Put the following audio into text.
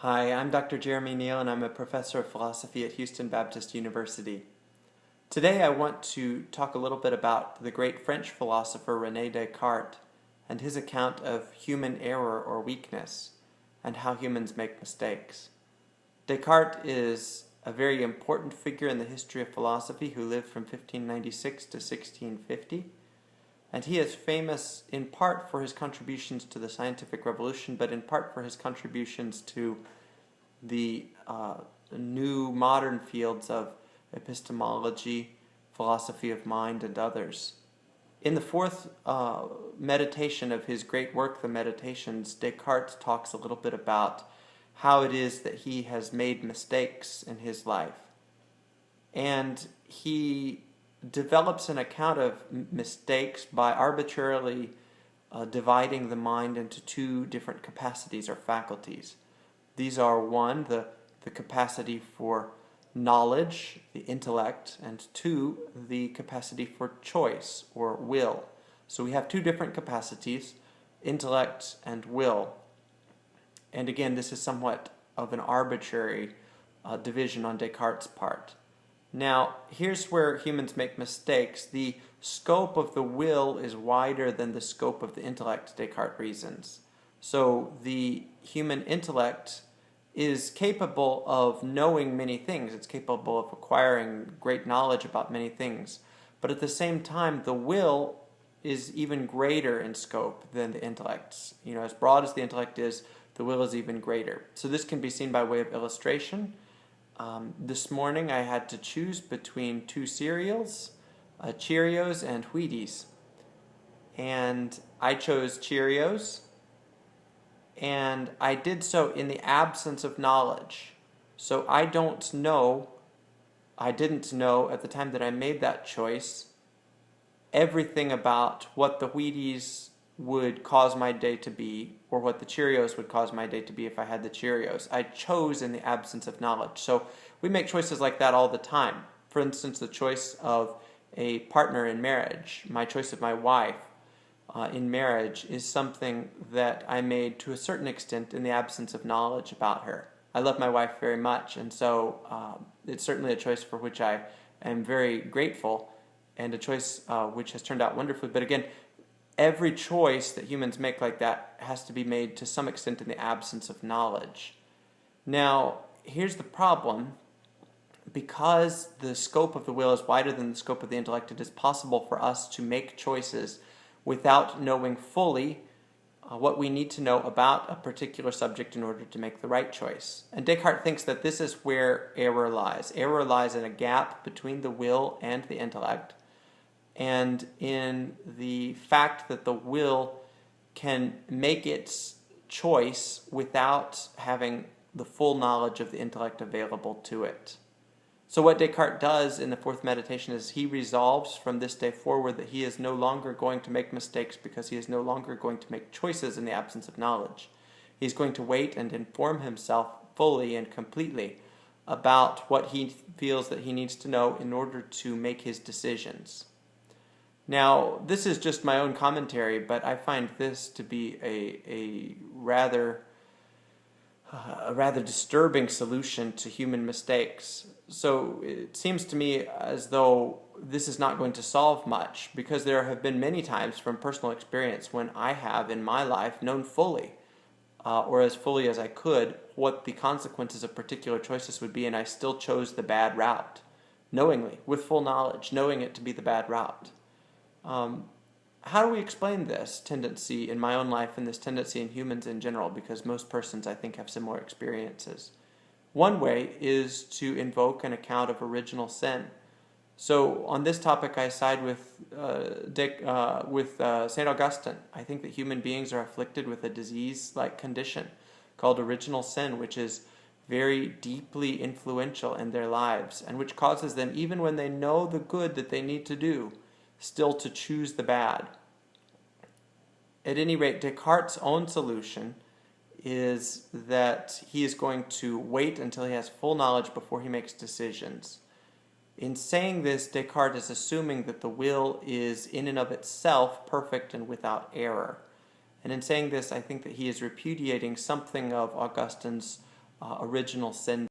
Hi, I'm Dr. Jeremy Neal, and I'm a professor of philosophy at Houston Baptist University. Today I want to talk a little bit about the great French philosopher Rene Descartes and his account of human error or weakness and how humans make mistakes. Descartes is a very important figure in the history of philosophy who lived from 1596 to 1650. And he is famous in part for his contributions to the scientific revolution, but in part for his contributions to the new modern fields of epistemology, philosophy of mind, and others. In the fourth meditation of his great work, The Meditations, Descartes talks a little bit about how it is that he has made mistakes in his life. And he develops an account of mistakes by arbitrarily dividing the mind into two different capacities or faculties. These are one, the capacity for knowledge, the intellect, and two, the capacity for choice or will. So we have two different capacities, intellect and will. And again, this is somewhat of an arbitrary division on Descartes' part. Now, here's where humans make mistakes. The scope of the will is wider than the scope of the intellect, Descartes reasons. So the human intellect is capable of knowing many things. It's capable of acquiring great knowledge about many things. But at the same time, the will is even greater in scope than the intellect. As broad as the intellect is, the will is even greater. So this can be seen by way of illustration. This morning I had to choose between two cereals, Cheerios and Wheaties. And I chose Cheerios, and I did so in the absence of knowledge. So I didn't know at the time that I made that choice everything about what the Wheaties would cause my day to be, or what the Cheerios would cause my day to be if I had the Cheerios. I chose in the absence of knowledge. So we make choices like that all the time. For instance, the choice of a partner in marriage, my choice of my wife in marriage, is something that I made to a certain extent in the absence of knowledge about her. I love my wife very much, and so it's certainly a choice for which I am very grateful, and a choice which has turned out wonderfully. But again, every choice that humans make like that has to be made to some extent in the absence of knowledge. Now, here's the problem. Because the scope of the will is wider than the scope of the intellect, it is possible for us to make choices without knowing fully what we need to know about a particular subject in order to make the right choice. And Descartes thinks that this is where error lies. Error lies in a gap between the will and the intellect, and in the fact that the will can make its choice without having the full knowledge of the intellect available to it. So what Descartes does in the fourth meditation is he resolves from this day forward that he is no longer going to make mistakes because he is no longer going to make choices in the absence of knowledge. He's going to wait and inform himself fully and completely about what he feels that he needs to know in order to make his decisions. Now, this is just my own commentary, but I find this to be a rather disturbing solution to human mistakes. So it seems to me as though this is not going to solve much, because there have been many times from personal experience when I have in my life known fully, or as fully as I could, what the consequences of particular choices would be, and I still chose the bad route, knowingly, with full knowledge, knowing it to be the bad route. How do we explain this tendency in my own life and this tendency in humans in general? Because most persons, I think, have similar experiences. One way is to invoke an account of original sin. So on this topic, I side with St. Augustine. I think that human beings are afflicted with a disease-like condition called original sin, which is very deeply influential in their lives, and which causes them, even when they know the good that they need to do, still to choose the bad. At any rate, Descartes' own solution is that he is going to wait until he has full knowledge before he makes decisions. In saying this, Descartes is assuming that the will is in and of itself perfect and without error. And in saying this, I think that he is repudiating something of Augustine's original sin